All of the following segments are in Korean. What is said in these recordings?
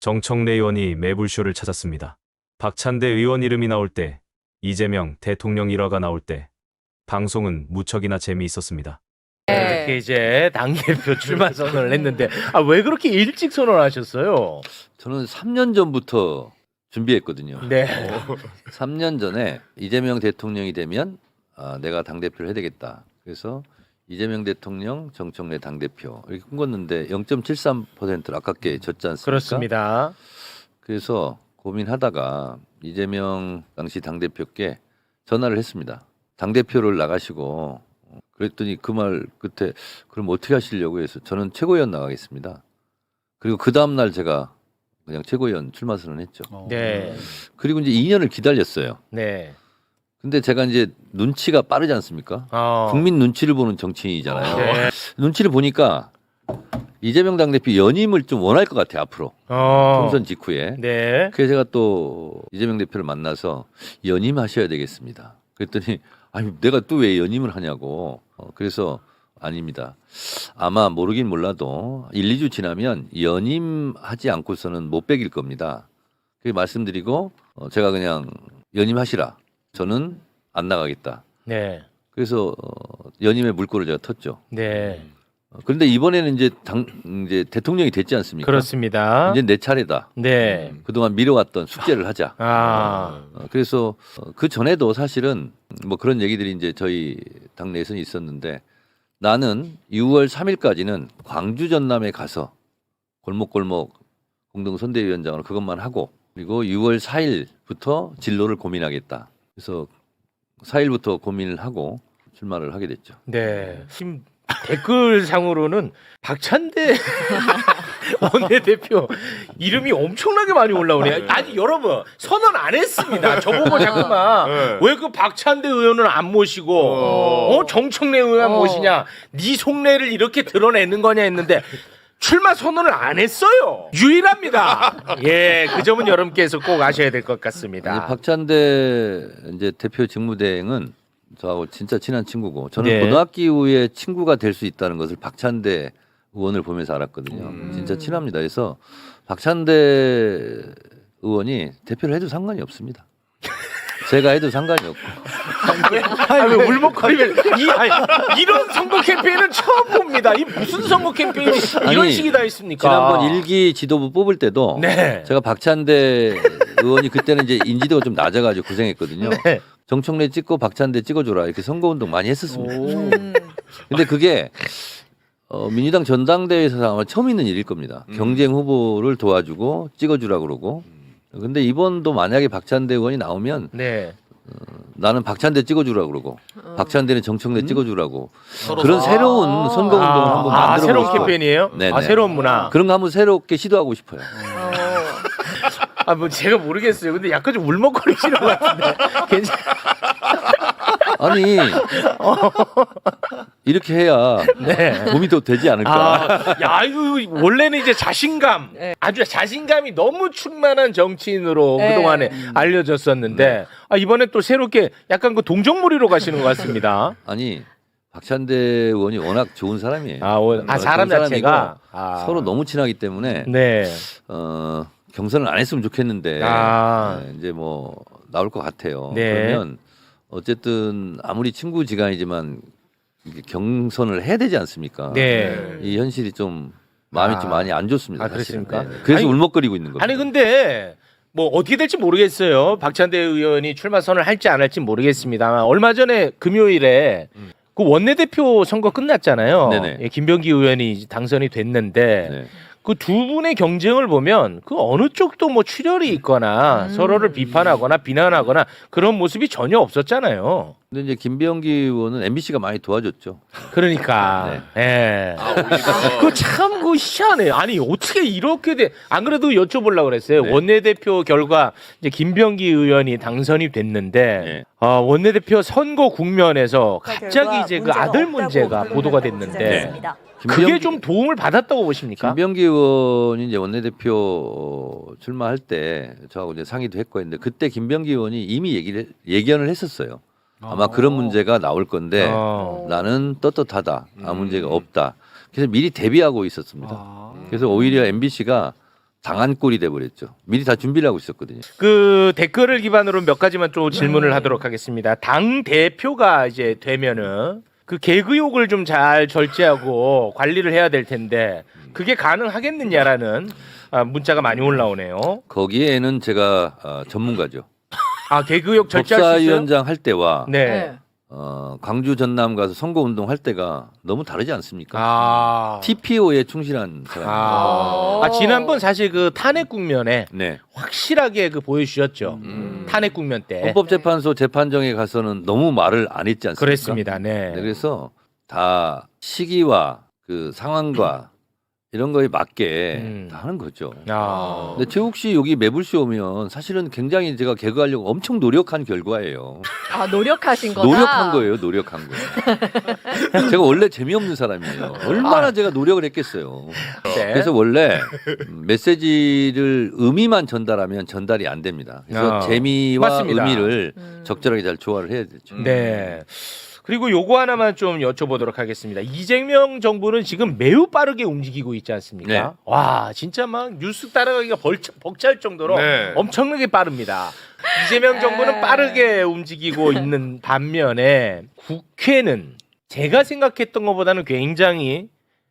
정청래 의원이 매불쇼를 찾았습니다. 박찬대 의원 이름이 나올 때, 이재명 대통령 일화가 나올 때 방송은 무척이나 재미있었습니다. 이렇게 이제 당대표 출마 선언을 했는데 왜 그렇게 일찍 선언하셨어요? 저는 3년 전부터 준비했거든요. 네. 3년 전에 이재명 대통령이 되면 내가 당대표를 해야 되겠다. 그래서 이재명 대통령, 정청래 당대표 이렇게 꿈꿨는데 0.73%를 아깝게 졌지 않습니까? 그렇습니다. 그래서 고민하다가 이재명 당시 당대표께 전화를 했습니다. 당대표를 나가시고 그랬더니 그 말 끝에 그럼 어떻게 하시려고 해서 저는 최고위원 나가겠습니다. 그리고 그 다음날 제가 그냥 최고위원 출마 선언했죠. 네. 그리고 이제 2년을 기다렸어요. 네. 근데 제가 이제 눈치가 빠르지 않습니까? 국민 눈치를 보는 정치인이잖아요. 네. 눈치를 보니까 이재명 당대표 연임을 좀 원할 것 같아요, 앞으로. 총선 직후에. 네. 그래서 제가 또 이재명 대표를 만나서 연임하셔야 되겠습니다. 그랬더니 아니 내가 또 왜 연임을 하냐고. 그래서 아닙니다. 아마 모르긴 몰라도 1, 2주 지나면 연임하지 않고서는 못 베길 겁니다. 그렇게 말씀드리고 제가 그냥 연임하시라. 저는 안 나가겠다. 네. 그래서 연임의 물꼬를 제가 텄죠. 네. 그런데 이번에는 이제 대통령이 됐지 않습니까? 그렇습니다. 이제 내 차례다. 네. 그동안 미뤄왔던 숙제를 하자. 그래서 그 전에도 사실은 뭐 그런 얘기들이 이제 저희 당내에서는 있었는데 나는 6월 3일까지는 광주 전남에 가서 골목골목 공동선대위원장으로 그것만 하고 그리고 6월 4일부터 진로를 고민하겠다. 그래서 4일부터 고민을 하고 출마를 하게 됐죠. 네. 지금 댓글상으로는 박찬대 원내대표 이름이 엄청나게 많이 올라오네요. 아니 여러분 선언 안 했습니다. 저보고 자꾸만 왜 그 박찬대 의원은 안 모시고 정청래 의원 모시냐 네 속내를 이렇게 드러내는 거냐 했는데 출마 선언을 안 했어요. 유일합니다. 예, 그 점은 여러분께서 꼭 아셔야 될 것 같습니다. 박찬대 이제 대표 직무대행은 저하고 진짜 친한 친구고 저는 네. 고등학교 이후에 친구가 될 수 있다는 것을 박찬대 의원을 보면서 알았거든요. 진짜 친합니다. 그래서 박찬대 의원이 대표를 해도 상관이 없습니다. 제가 해도 상관이 없고. 왜 울먹거리면 이런 선거 캠페인은 처음 봅니다. 이 무슨 선거 캠페인이 이런 식이 다 있습니까? 지난번 일기 지도부 뽑을 때도 네. 제가 박찬대 의원이 그때는 이제 인지도가 좀 낮아가지고 고생했거든요. 네. 정청래 찍고 박찬대 찍어줘라 이렇게 선거운동 많이 했었습니다. 근데 그게 민주당 전당대회에서 아마 처음 있는 일일 겁니다. 경쟁 후보를 도와주고 찍어주라 그러고. 근데 이번도 만약에 박찬대 의원이 나오면 네. 나는 박찬대 찍어주라 그러고 박찬대는 정청래 찍어주라고 그런 새로운 선거운동을 한번 만들어 새로운 보고 싶어요. 캠페인이에요? 네네. 새로운 문화. 그런 거 한번 새롭게 시도하고 싶어요. 뭐 제가 모르겠어요. 근데 약간 좀 울먹거리시는 것 같은데. 괜찮. 아니 이렇게 해야 몸이 더 되지 않을까. 야, 이거 원래는 이제 자신감, 아주 자신감이 너무 충만한 정치인으로 그동안에 알려졌었는데 이번에 또 새롭게 약간 그 동정몰이로 가시는 것 같습니다. 아니 박찬대 의원이 워낙 좋은 사람이에요. 사람 좋은 자체가 사람이고 서로 너무 친하기 때문에 네. 경선을 안 했으면 좋겠는데 네, 이제 뭐 나올 것 같아요. 네. 그러면 어쨌든 아무리 친구지간이지만 이게 경선을 해야 되지 않습니까? 네. 이 현실이 좀 마음이 좀 많이 안 좋습니다. 사실은. 그렇습니까? 네. 그래서 아니, 울먹거리고 있는 겁니다. 아니 근데 뭐 어떻게 될지 모르겠어요. 박찬대 의원이 출마 선언을 할지 안 할지 모르겠습니다만 얼마 전에 금요일에 그 원내대표 선거 끝났잖아요. 네네. 예, 김병기 의원이 당선이 됐는데 네. 그 두 분의 경쟁을 보면 그 어느 쪽도 뭐 출혈이 있거나 서로를 비판하거나 비난하거나 그런 모습이 전혀 없었잖아요. 근데 이제 김병기 의원은 MBC가 많이 도와줬죠. 그러니까, 예. 그 참 그 희한해요. 아니 어떻게 이렇게 돼? 안 그래도 여쭤보려고 그랬어요. 네. 원내대표 결과 이제 김병기 의원이 당선이 됐는데 네. 원내대표 선거 국면에서 갑자기 이제 그 아들 문제가 보도가 됐는데 그게 좀 도움을 받았다고 보십니까? 김병기 의원이 이제 원내대표 출마할 때 저하고 이제 상의도 했고 했는데 그때 김병기 의원이 이미 예견을 했었어요. 아마 그런 문제가 나올 건데 나는 떳떳하다. 아무 문제가 없다. 그래서 미리 대비하고 있었습니다. 그래서 오히려 MBC가 당한 꼴이 돼버렸죠. 미리 다 준비를 하고 있었거든요. 그 댓글을 기반으로 몇 가지만 또 질문을 하도록 하겠습니다. 당 대표가 이제 되면은 그 개그욕을 좀 잘 절제하고 관리를 해야 될 텐데 그게 가능하겠느냐라는 문자가 많이 올라오네요. 거기에는 제가 전문가죠. 아 개그욕 절제할 수 있어요? 법사위원장 할 때와 네. 광주 전남 가서 선거운동 할 때가 너무 다르지 않습니까? 아. TPO에 충실한 사람입니다. 아, 지난번 사실 그 탄핵 국면에 네. 확실하게 그 보여주셨죠. 탄핵 국면 때. 헌법재판소 재판정에 가서는 너무 말을 안 했지 않습니까? 그랬습니다. 네. 네, 그래서 다 시기와 그 상황과 이런 거에 맞게 다 하는 거죠. 아. 근데 최욱 씨 여기 매불쇼 오면 사실은 굉장히 제가 개그하려고 엄청 노력한 결과예요. 아, 노력하신 거다. 노력한 거예요. 노력한 거예요. 제가 원래 재미없는 사람이에요. 얼마나 제가 노력을 했겠어요. 네. 그래서 원래 메시지를 의미만 전달하면 전달이 안 됩니다. 그래서 재미와 맞습니다. 의미를 적절하게 잘 조화를 해야 되죠. 네. 그리고 요거 하나만 좀 여쭤보도록 하겠습니다. 이재명 정부는 지금 매우 빠르게 움직이고 있지 않습니까? 네. 와, 진짜 막 뉴스 따라가기가 벅찰 정도로 네. 엄청나게 빠릅니다. 이재명 정부는 빠르게 움직이고 있는 반면에 국회는 제가 생각했던 것보다는 굉장히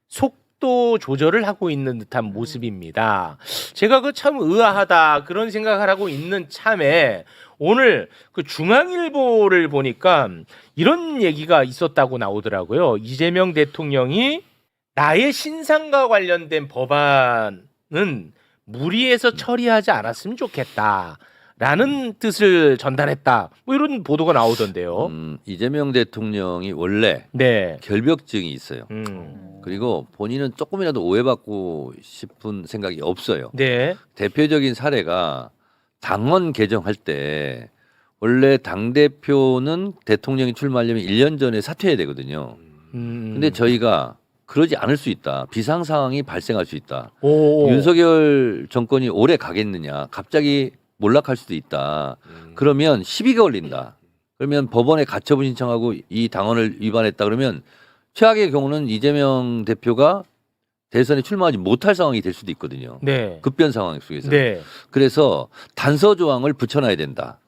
속도 조절을 하고 있는 듯한 모습입니다. 제가 그 참 의아하다 그런 생각을 하고 있는 참에 오늘 그 중앙일보를 보니까 이런 얘기가 있었다고 나오더라고요. 이재명 대통령이 나의 신상과 관련된 법안은 무리해서 처리하지 않았으면 좋겠다라는 뜻을 전달했다. 뭐 이런 보도가 나오던데요. 이재명 대통령이 원래 네. 결벽증이 있어요. 그리고 그리고 본인은 조금이라도 오해받고 싶은 생각이 없어요. 네. 대표적인 사례가 당원 개정할 때 원래 당대표는 대통령이 출마하려면 1년 전에 사퇴해야 되거든요. 근데 저희가 그러지 않을 수 있다. 비상 상황이 발생할 수 있다. 윤석열 정권이 오래 가겠느냐. 갑자기 몰락할 수도 있다. 그러면 시비가 걸린다. 그러면 법원에 가처분 신청하고 이 당원을 위반했다. 그러면 최악의 경우는 이재명 대표가 대선에 출마하지 못할 상황이 될 수도 있거든요. 네. 급변 상황 속에서. 네. 그래서 단서 조항을 붙여놔야 된다.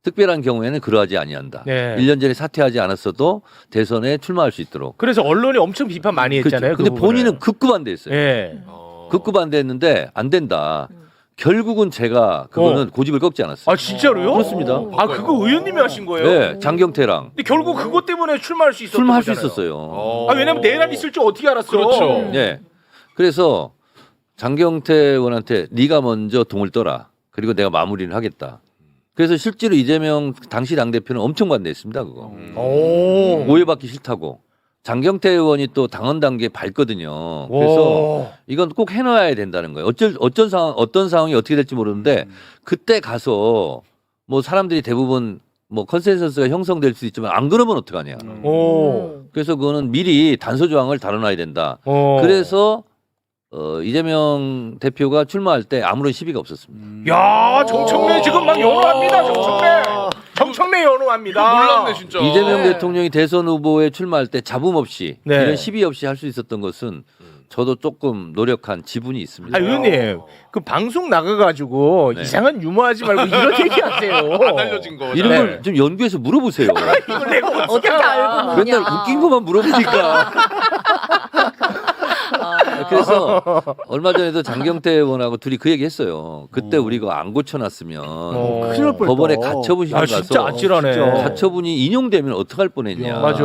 특별한 경우에는 그러하지 아니한다. 네. 1년 전에 사퇴하지 않았어도 대선에 출마할 수 있도록. 그래서 언론이 엄청 비판 많이 했잖아요. 근데 그 부분을. 본인은 극구 반대했어요. 네. 극구 반대했는데 안 된다. 결국은 제가 그거는 고집을 꺾지 않았어요. 아 진짜로요? 그렇습니다. 아 그거 의원님이 하신 거예요? 네, 장경태랑 근데 결국 그것 때문에 출마할 수 있었던 출마할 수 거잖아요. 있었어요. 아 왜냐면 내란 있을 줄 어떻게 알았어? 그렇죠. 네. 그래서 장경태 의원한테 네가 먼저 동을 떠라. 그리고 내가 마무리를 하겠다. 그래서 실제로 이재명 당시 당대표는 엄청 반대했습니다. 그거. 오. 오해받기 싫다고. 장경태 의원이 또 당원 단계에 밟거든요. 그래서 이건 꼭 해놔야 된다는 거예요. 어떤 상황이 어떻게 될지 모르는데 그때 가서 뭐 사람들이 대부분 뭐 컨센서스가 형성될 수 있지만 안 그러면 어떡하냐. 오. 그래서 그거는 미리 단서 조항을 다뤄놔야 된다. 오. 그래서 이재명 대표가 출마할 때 아무런 시비가 없었습니다. 야 정청래 지금 막 연호합니다. 정청래 연호합니다. 몰랐네 진짜. 이재명 대통령이 대선 후보에 출마할 때 잡음 없이 네. 이런 시비 없이 할 수 있었던 것은 저도 조금 노력한 지분이 있습니다. 아 의원님 그 방송 나가가지고 네. 이상한 유머하지 말고 이런 얘기하세요. 안 알려진 거. 이런 네. 걸 좀 연구해서 물어보세요. 이걸 내가 어떻게 알고 묻냐. 맨날 웃긴 것만 물어보니까. 그래서 얼마 전에도 장경태 의원하고 둘이 그 얘기 했어요. 그때 우리가 안 고쳐놨으면 큰일 날 뻔했다. 법원에 가처분 신청 아 진짜 가서 아찔하네. 가처분이 인용되면 어떡할 뻔했냐. 맞아.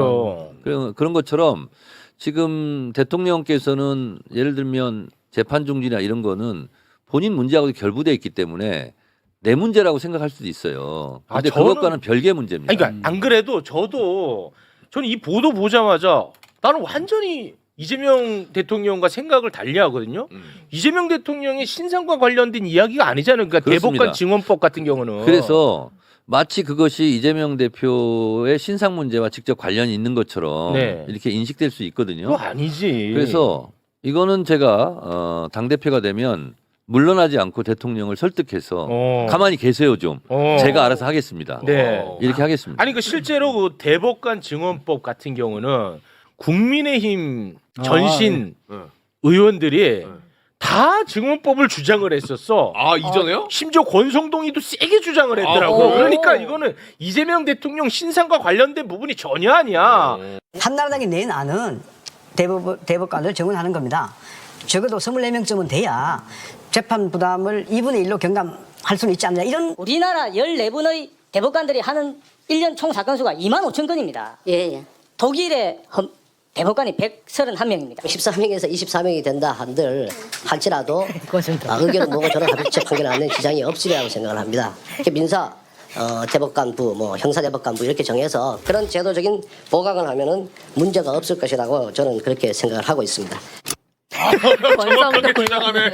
그런 것처럼 지금 대통령께서는 예를 들면 재판 중지나 이런 거는 본인 문제하고 결부돼 있기 때문에 내 문제라고 생각할 수도 있어요. 아, 근데 저는- 그것과는 별개의 문제입니다. 아니, 그러니까 안 그래도 저는 이 보도 보자마자 나는 완전히 이재명 대통령과 생각을 달리하거든요. 이재명 대통령의 신상과 관련된 이야기가 아니잖아요. 그러니까 그렇습니다. 대법관 증언법 같은 경우는. 그래서 마치 그것이 이재명 대표의 신상 문제와 직접 관련이 있는 것처럼 네. 이렇게 인식될 수 있거든요. 그거 아니지. 그래서 이거는 제가 당대표가 되면 물러나지 않고 대통령을 설득해서 가만히 계세요 좀. 제가 알아서 하겠습니다. 네. 이렇게 하겠습니다. 아니 그 실제로 그 대법관 증언법 같은 경우는 국민의힘 전신 네. 의원들이 다 증언법을 주장을 했었어. 아 이전에요? 심지어 권성동이도 세게 주장을 했더라고. 아, 그러니까 이거는 이재명 대통령 신상과 관련된 부분이 전혀 아니야. 한나라당이 낸 안은 대법관을 정원하는 겁니다. 적어도 24명쯤은 돼야 재판 부담을 2분의 1로 경감할 수는 있지 않느냐. 이런 우리나라 14분의 대법관들이 하는 1년 총 사건 수가 2만 5천 건입니다. 예. 독일의 대법관이 131명입니다. 14명에서 24명이 된다 한들 할지라도 의견은 뭐고 저런 합의체 판결을 하는 지장이 없으리라고 생각을 합니다. 이렇게 민사 대법관부, 뭐 형사대법관부 이렇게 정해서 그런 제도적인 보강을 하면은 문제가 없을 것이라고 저는 그렇게 생각을 하고 있습니다. 정확하게 주장하네.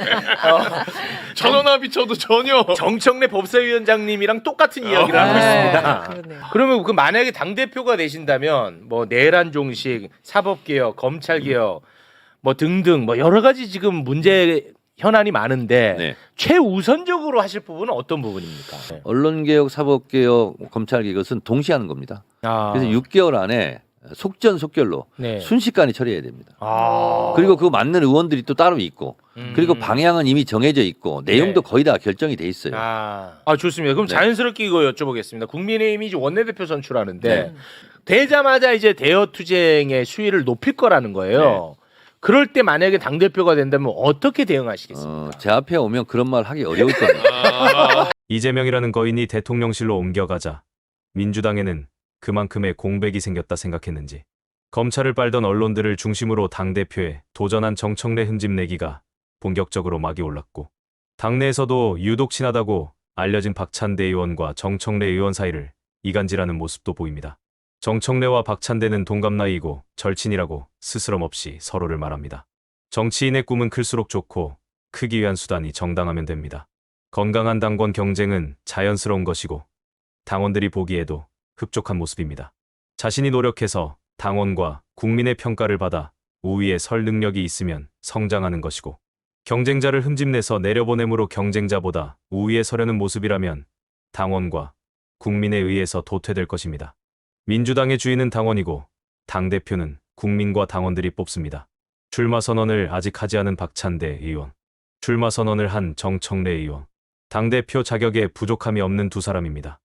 전원합의쳐도 전혀. 정청래 법사위원장님이랑 똑같은 이야기를 하고 있습니다. 그러네요. 그러면 그 만약에 당 대표가 되신다면 뭐 내란 종식, 사법개혁, 검찰개혁 뭐 등등 뭐 여러 가지 지금 문제 현안이 많은데 네. 최우선적으로 하실 부분은 어떤 부분입니까? 네. 언론개혁, 사법개혁, 검찰개혁 이것은 동시에 하는 겁니다. 그래서 6개월 안에 속전속결로 네. 순식간에 처리해야 됩니다. 아. 그리고 그 맞는 의원들이 또 따로 있고 그리고 방향은 이미 정해져 있고 내용도 네. 거의 다 결정이 돼 있어요. 좋습니다. 그럼 네. 자연스럽게 이거 여쭤보겠습니다. 국민의힘이 이제 원내대표 선출하는데 네. 되자마자 이제 대여투쟁의 수위를 높일 거라는 거예요. 네. 그럴 때 만약에 당 대표가 된다면 어떻게 대응하시겠습니까? 제 앞에 오면 그런 말 하기 어려울 겁니다. 이재명이라는 거인이 대통령실로 옮겨가자 민주당에는 그만큼의 공백이 생겼다 생각했는지 검찰을 빨던 언론들을 중심으로 당대표에 도전한 정청래 흠집내기가 본격적으로 막이 올랐고 당내에서도 유독 친하다고 알려진 박찬대 의원과 정청래 의원 사이를 이간질하는 모습도 보입니다. 정청래와 박찬대는 동갑 나이이고 절친이라고 스스럼 없이 서로를 말합니다. 정치인의 꿈은 클수록 좋고 크기 위한 수단이 정당하면 됩니다. 건강한 당권 경쟁은 자연스러운 것이고 당원들이 보기에도 흡족한 모습입니다. 자신이 노력해서 당원과 국민의 평가를 받아 우위에 설 능력이 있으면 성장하는 것이고 경쟁자를 흠집내서 내려보냄으로 경쟁자보다 우위에 서려는 모습이라면 당원과 국민에 의해서 도태될 것입니다. 민주당의 주인은 당원이고 당대표는 국민과 당원들이 뽑습니다. 출마 선언을 아직 하지 않은 박찬대 의원, 출마 선언을 한 정청래 의원, 당대표 자격에 부족함이 없는 두 사람입니다.